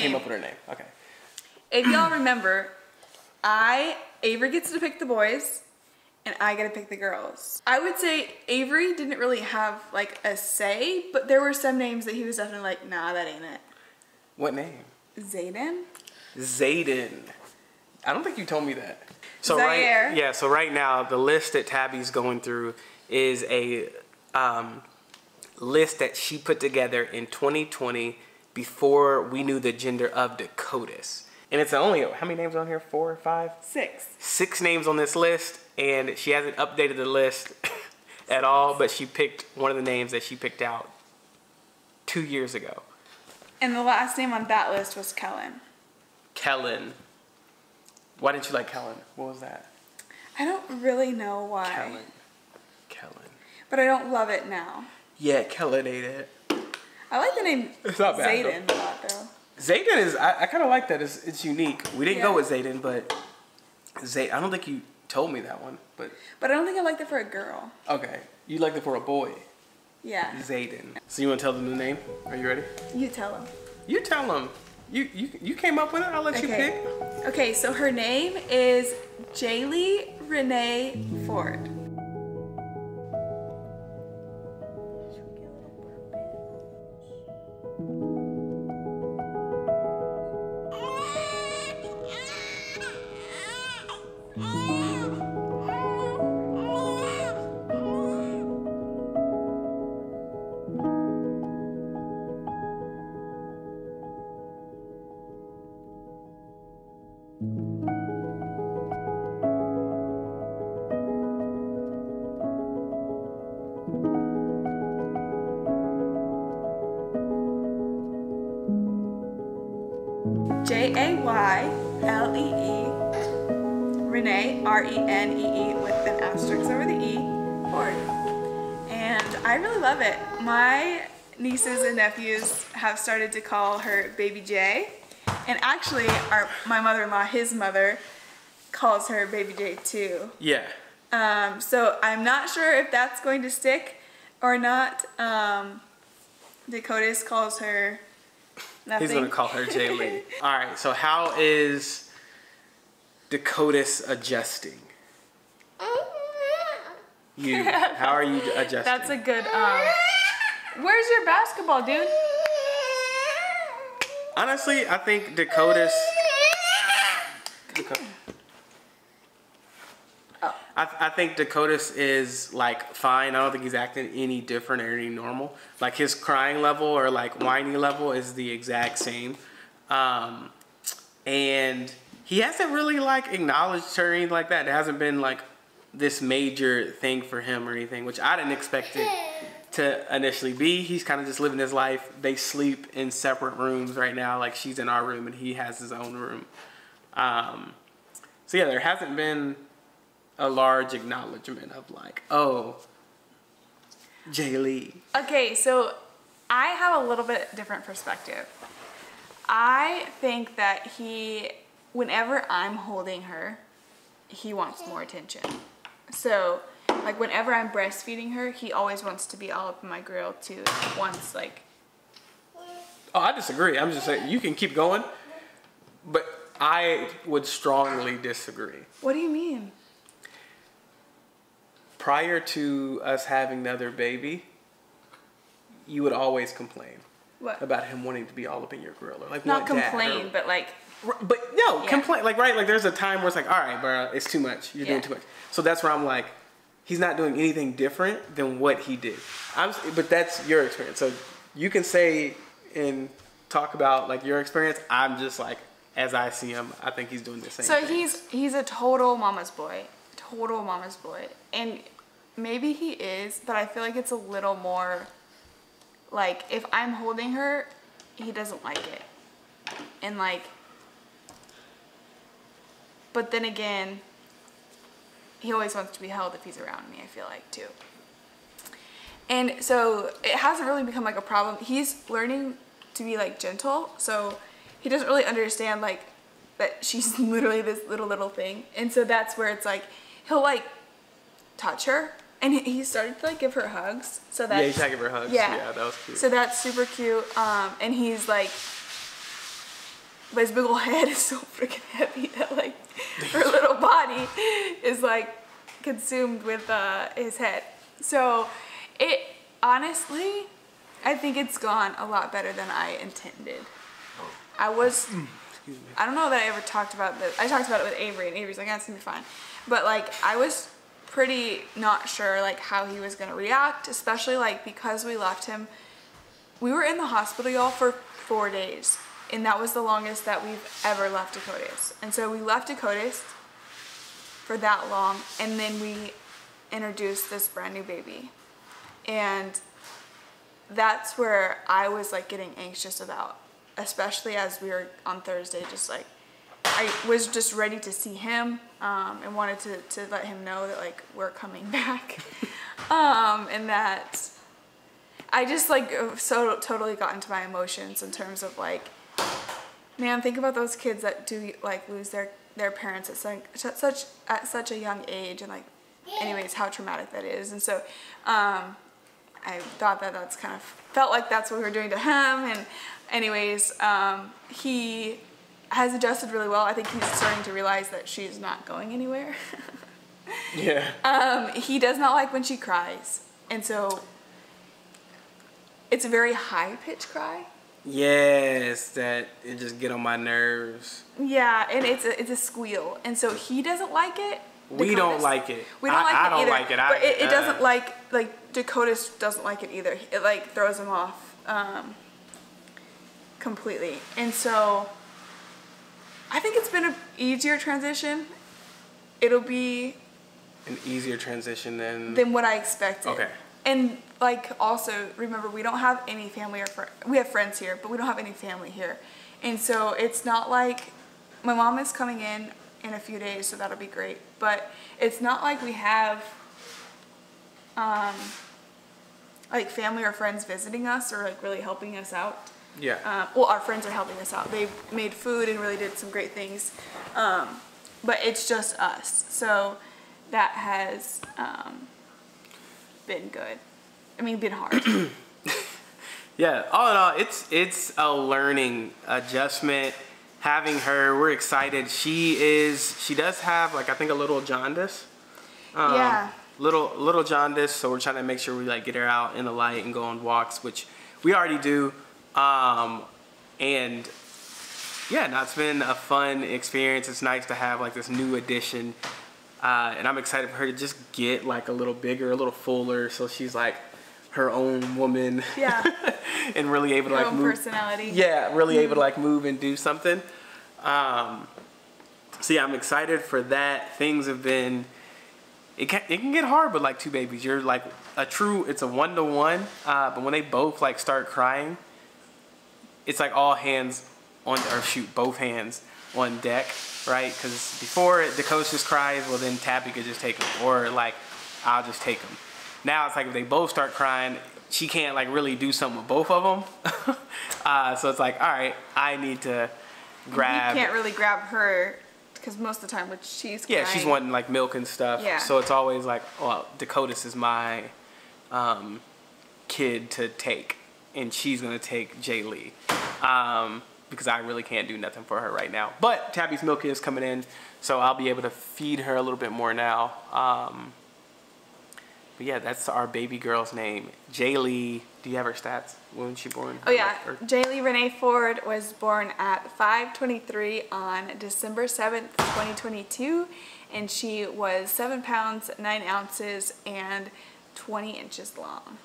came up with her name. Okay. If y'all remember, Avery gets to pick the boys, and I get to pick the girls. I would say Avery didn't really have like a say, but there were some names that he was definitely like, nah, that ain't it. What name? Zayden. Zayden. I don't think you told me that. So Zaire. So right now the list that Tabby's going through is a list that she put together in 2020 before we knew the gender of Dakotas. And it's only, how many names on here? 4 or 5? 6. 6 names on this list, and she hasn't updated the list at all, but she picked one of the names that she picked out 2 years ago. And the last name on that list was Kellen. Kellen. Why didn't you like Kellen? What was that? I don't really know why. Kellen. But I don't love it now. Yeah, Kellen ain't it. I like the name it's not bad, Zayden a lot though. Zayden is, I kind of like that. It's unique. We didn't go with Zayden, but I don't think you told me that one. But I don't think I liked it for a girl. Okay. You liked it for a boy. Yeah. Zayden. So you want to tell them the name? Are you ready? You tell them. You tell them. You came up with it. I'll let you pick. Okay, so her name is Jaylee Renee Ford. Jaylee, Renee, R-E-N-E-E with an asterisk over the E, Ford. And I really love it. My nieces and nephews have started to call her Baby J. And actually, my mother-in-law, his mother, calls her Baby J too. Yeah. So I'm not sure if that's going to stick or not. Dakotas calls her nothing. He's gonna call her Jaylee. All right. So how is Dakotas adjusting? How are you adjusting? That's a good. Where's your basketball, dude? Honestly, I think Dakotas. I think Dakotas is like fine. I don't think he's acting any different or any normal. Like his crying level or like whiny level is the exact same. And he hasn't really like acknowledged her or anything like that. It hasn't been like this major thing for him or anything, which I didn't expect it to initially be. He's kind of just living his life. They sleep in separate rooms right now. Like she's in our room and he has his own room. So yeah, there hasn't been a large acknowledgement of like, oh, Jaylee. Okay, so I have a little bit different perspective. I think that whenever I'm holding her, he wants more attention. So, like whenever I'm breastfeeding her, he always wants to be all up in my grill too. Once like. Oh, I disagree. I'm just saying you can keep going, but I would strongly disagree. What do you mean? Prior to us having another baby, you would always complain about him wanting to be all up in your grill, or like not complain, but like. But no, complain. Like right, like there's a time where it's like, all right, bro, it's too much. You're doing too much. So that's where I'm like, he's not doing anything different than what he did. But that's your experience. So you can say and talk about like your experience. I'm just like, as I see him, I think he's doing the same thing. So he's a total mama's boy. Total mama's boy. And maybe he is, but I feel like it's a little more like if I'm holding her, he doesn't like it. And like, but then again, he always wants to be held if he's around me, I feel like too. And so it hasn't really become like a problem. He's learning to be like gentle, so he doesn't really understand like that she's literally this little thing. And so that's where it's like he'll like touch her, and he started to like give her hugs. So that's, he's trying to give her hugs. Yeah, that was cute. So that's super cute. And he's like but his big old head is so freaking heavy that like her little body is like consumed with his head. So it honestly, I think it's gone a lot better than I intended. I don't know that I ever talked about this. I talked about it with Avery, and Avery's like, that's gonna be fine. But like, I was pretty not sure like how he was gonna react, especially like because we left him. We were in the hospital, y'all, for 4 days, and that was the longest that we've ever left Dakotas. And so we left Dakotas for that long, and then we introduced this brand new baby, and that's where I was like getting anxious about. Especially as we were on Thursday, just like, I was just ready to see him, and wanted to let him know that like we're coming back, and that I just like so totally got into my emotions in terms of like, man, think about those kids that do like lose their parents at such a young age, and like, anyways, how traumatic that is. And so, I thought that that's kind of felt like that's what we were doing to him. And anyways, he has adjusted really well. I think he's starting to realize that she's not going anywhere. Yeah. He does not like when she cries, and so it's a very high-pitched cry. Yes, that it just get on my nerves. Yeah, and it's a squeal, and so he doesn't like it. We don't like it. We don't like it either. I don't like it. But it doesn't like Dakotas doesn't like it either. It like throws him off completely. And so I think it's been an easier transition. It'll be an easier transition than what I expected. Okay. And like, also remember, we don't have any family or we have friends here, but we don't have any family here. And so it's not like my mom is coming in a few days, so that'll be great. But it's not like we have like family or friends visiting us or like really helping us out. Yeah. Well, our friends are helping us out. They made food and really did some great things. But it's just us. So that has been good. I mean, been hard. Yeah. All in all, it's a learning adjustment. Having her, we're excited. She does have like, I think, a little jaundice. Yeah. Little jaundice. So we're trying to make sure we like get her out in the light and go on walks, which we already do. And yeah, no, it's been a fun experience. It's nice to have like this new addition. And I'm excited for her to just get like a little bigger, a little fuller. So she's like her own woman. Yeah. And really able to like move. Personality. Yeah, really able to like move and do something. So yeah, I'm excited for that. Things have been, it can get hard with like two babies. You're like it's a 1-to-1. But when they both like start crying, it's like all hands on, or shoot, both hands on deck, right? Because before Dakota just cries, well then Tabby could just take him, or like I'll just take him. Now it's like if they both start crying, she can't like really do something with both of them. So it's like, all right, I need to grab. You can't really grab her because most of the time when she's crying. Yeah, she's wanting like milk and stuff. Yeah. So it's always like, well, Dakotas is my kid to take, and she's gonna take Jay Lee. Because I really can't do nothing for her right now. But Tabby's milk is coming in, so I'll be able to feed her a little bit more now. But yeah, that's our baby girl's name. Jay Lee, do you have her stats? When was she born? Oh yeah, Jay Lee Renee Ford was born at 5/23 on December 7th, 2022. And she was 7 pounds, 9 ounces, and 20 inches long.